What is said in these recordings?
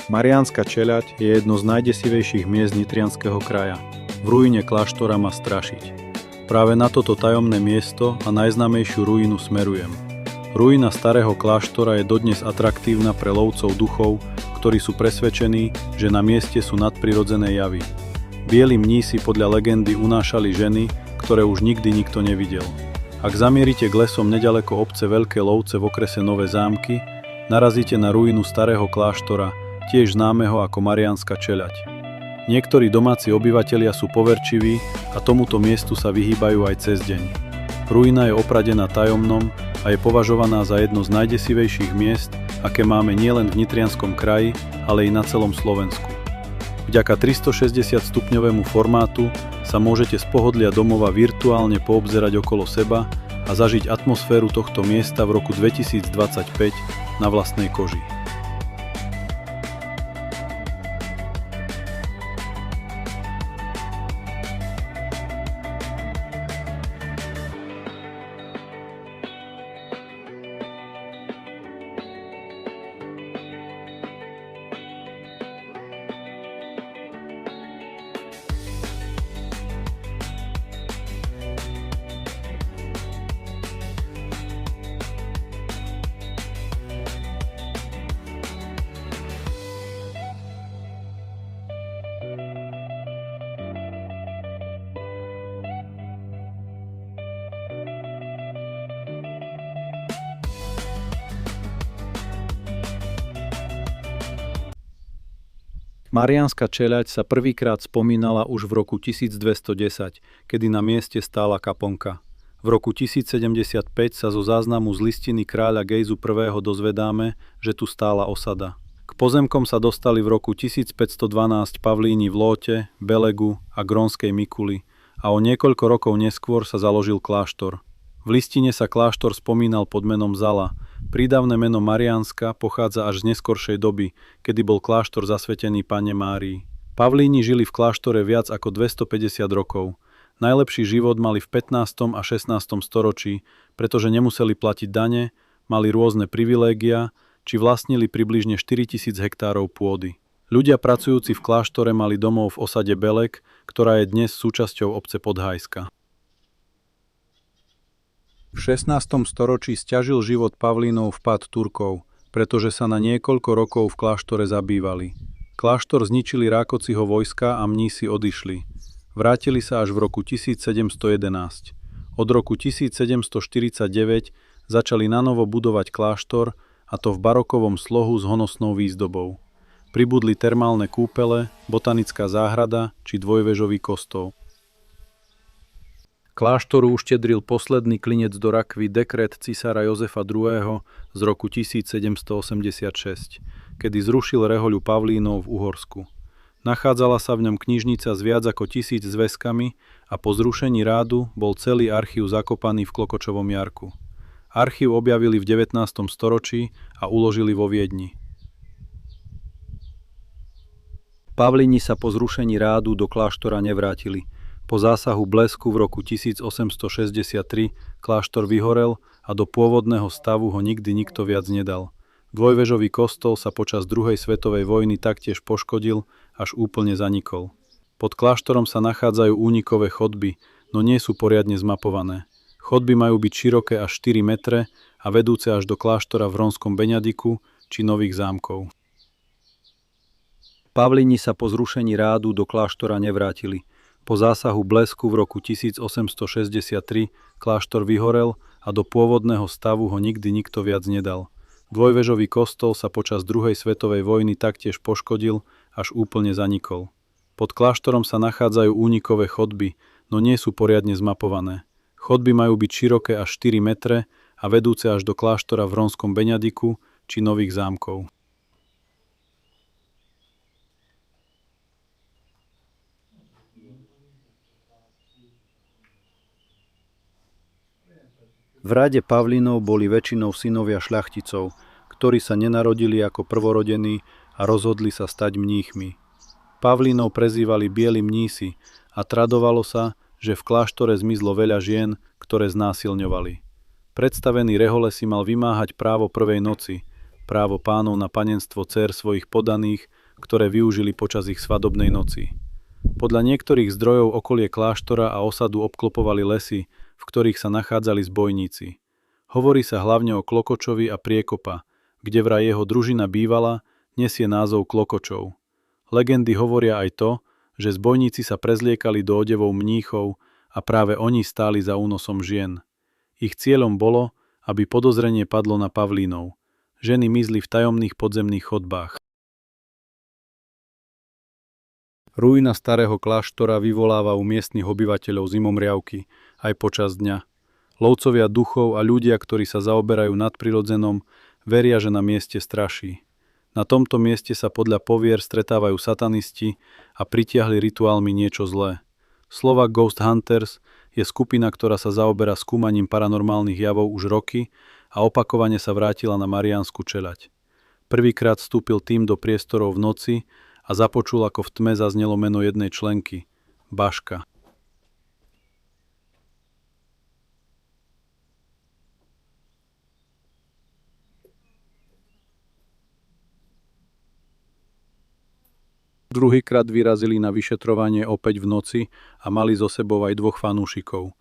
Mariánska Čeľaď je jedno z najdesivejších miest Nitrianskeho kraja. V ruine kláštora má strašiť. Práve na toto tajomné miesto a najznámejšiu ruínu smerujem. Ruína starého kláštora je dodnes atraktívna pre lovcov duchov, ktorí sú presvedčení, že na mieste sú nadprirodzené javy. Bieli mnísi podľa legendy unášali ženy, ktoré už nikdy nikto nevidel. Ak zamierite k lesom nedaleko obce Veľké Lovce v okrese Nové Zámky, narazíte na ruínu starého kláštora, tiež známeho ako Mariánska Čeľaď. Niektorí domáci obyvatelia sú poverčiví a tomuto miestu sa vyhýbajú aj cez deň. Ruína je opradená tajomnom a je považovaná za jedno z najdesivejších miest, aké máme nielen v Nitrianskom kraji, ale i na celom Slovensku. Vďaka 360-stupňovému formátu sa môžete z pohodlia domova virtuálne poobzerať okolo seba a zažiť atmosféru tohto miesta v roku 2025 na vlastnej koži. Mariánska Čeľaď sa prvýkrát spomínala už v roku 1210, kedy na mieste stála kaponka. V roku 1075 sa zo záznamu z listiny kráľa Gejzu I. dozvedáme, že tu stála osada. K pozemkom sa dostali v roku 1512 Pavlíni v Lóte, Belegu a Grónskej Mikuli a o niekoľko rokov neskôr sa založil kláštor. V listine sa kláštor spomínal pod menom Zala. Prídavné meno Mariánska pochádza až z neskoršej doby, kedy bol kláštor zasvetený Panne Márii. Pavlíni žili v kláštore viac ako 250 rokov. Najlepší život mali v 15. a 16. storočí, pretože nemuseli platiť dane, mali rôzne privilégia, či vlastnili približne 4000 hektárov pôdy. Ľudia pracujúci v kláštore mali domov v osade Belek, ktorá je dnes súčasťou obce Podhajska. V 16. storočí sťažil život Pavlínov vpád Turkov, pretože sa na niekoľko rokov v kláštore zabývali. Kláštor zničili Rákociho vojska a mnísi odišli. Vrátili sa až v roku 1711. Od roku 1749 začali nanovo budovať kláštor, a to v barokovom slohu s honosnou výzdobou. Pribudli termálne kúpele, botanická záhrada či dvojvežový kostol. Kláštoru uštedril posledný klinec do rakvy dekret cisára Jozefa II. Z roku 1786, kedy zrušil rehoľu Pavlínov v Uhorsku. Nachádzala sa v ňom knižnica s viac ako 1000 zväzkami a po zrušení rádu bol celý archív zakopaný v Klokočovom jarku. Archív objavili v 19. storočí a uložili vo Viedni. Pavlíni sa po zrušení rádu do kláštora nevrátili. Po zásahu blesku v roku 1863 kláštor vyhorel a do pôvodného stavu ho nikdy nikto viac nedal. Dvojvežový kostol sa počas druhej svetovej vojny taktiež poškodil, až úplne zanikol. Pod kláštorom sa nachádzajú únikové chodby, no nie sú poriadne zmapované. Chodby majú byť široké až 4 metre a vedúce až do kláštora v Hrónskom Beňadiku či Nových Zámkov. Pavlíni sa po zrušení rádu do kláštora nevrátili. Po zásahu blesku v roku 1863 kláštor vyhorel a do pôvodného stavu ho nikdy nikto viac nedal. Dvojvežový kostol sa počas druhej svetovej vojny taktiež poškodil, až úplne zanikol. Pod kláštorom sa nachádzajú únikové chodby, no nie sú poriadne zmapované. Chodby majú byť široké až 4 metre a vedúce až do kláštora v Hrónskom Beňadiku či Nových Zámkov. V rade Pavlínov boli väčšinou synovia šľachticov, ktorí sa nenarodili ako prvorodení a rozhodli sa stať mníchmi. Pavlínov prezývali bieli mnísi a tradovalo sa, že v kláštore zmizlo veľa žien, ktoré znásilňovali. Predstavený rehole si mal vymáhať právo prvej noci, právo pánov na panenstvo dcér svojich podaných, ktoré využili počas ich svadobnej noci. Podľa niektorých zdrojov okolie kláštora a osadu obklopovali lesy, v ktorých sa nachádzali zbojníci. Hovorí sa hlavne o Klokočovi a Priekopa, kde vraj jeho družina bývala, nesie názov Klokočov. Legendy hovoria aj to, že zbojníci sa prezliekali do odevov mníchov a práve oni stáli za únosom žien. Ich cieľom bolo, aby podozrenie padlo na Pavlínov. Ženy mizli v tajomných podzemných chodbách. Ruina starého kláštora vyvoláva u miestnych obyvateľov zimomriavky aj počas dňa. Lovcovia duchov a ľudia, ktorí sa zaoberajú nadprirodzenom, veria, že na mieste straší. Na tomto mieste sa podľa povier stretávajú satanisti a pritiahli rituálmi niečo zlé. Slovak Ghost Hunters je skupina, ktorá sa zaoberá skúmaním paranormálnych javov už roky a opakovane sa vrátila na Mariánsku čeľaď. Prvýkrát vstúpil tým do priestorov v noci a započul, ako v tme zaznelo meno jednej členky – Baška. Druhýkrát vyrazili na vyšetrovanie opäť v noci a mali so sebou aj 2 fanúšikov.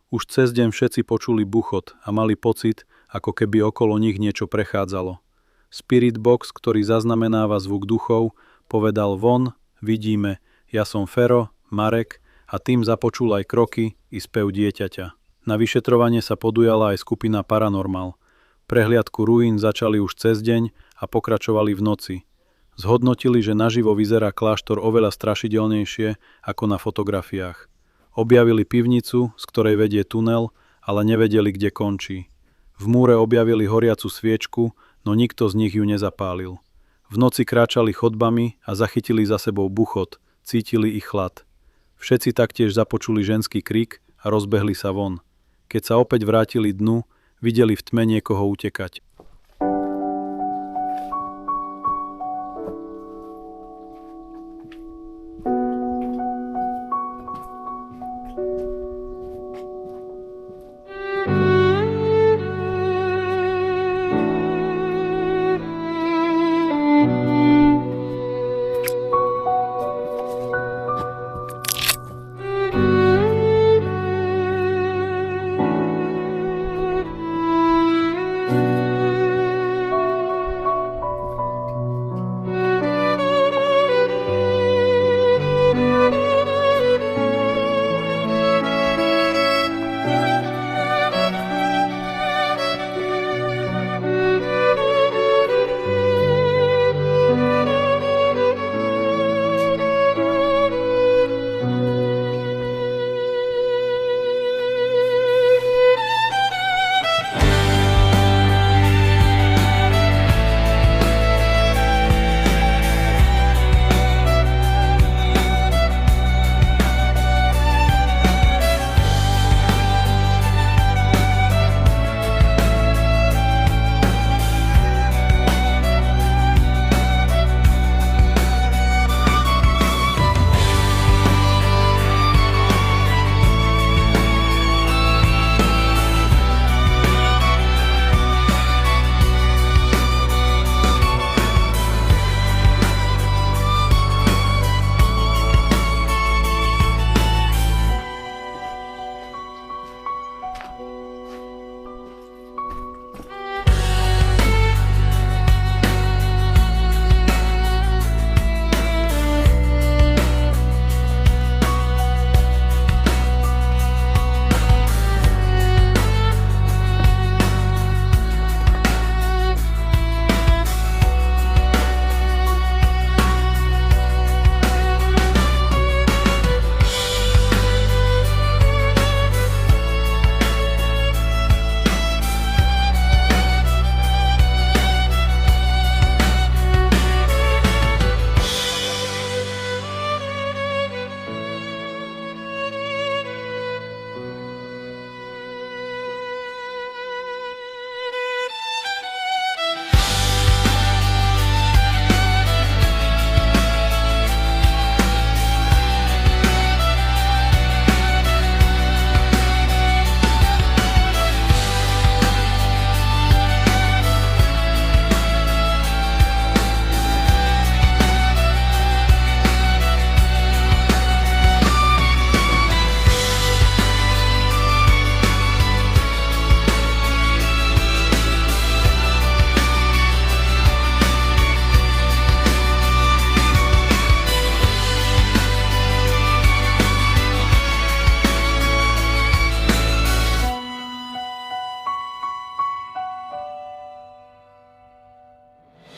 Už cez deň všetci počuli buchot a mali pocit, ako keby okolo nich niečo prechádzalo. Spirit box, ktorý zaznamenáva zvuk duchov, povedal von, vidíme, ja som Fero, Marek a tým započul aj kroky i spev dieťaťa. Na vyšetrovanie sa podujala aj skupina Paranormal. Prehliadku ruín začali už cez deň a pokračovali v noci. Zhodnotili, že naživo vyzerá kláštor oveľa strašidelnejšie ako na fotografiách. Objavili pivnicu, z ktorej vedie tunel, ale nevedeli, kde končí. V múre objavili horiacu sviečku, no nikto z nich ju nezapálil. V noci kráčali chodbami a zachytili za sebou buchot, cítili ich chlad. Všetci taktiež započuli ženský krik a rozbehli sa von. Keď sa opäť vrátili dnu, videli v tme niekoho utekať.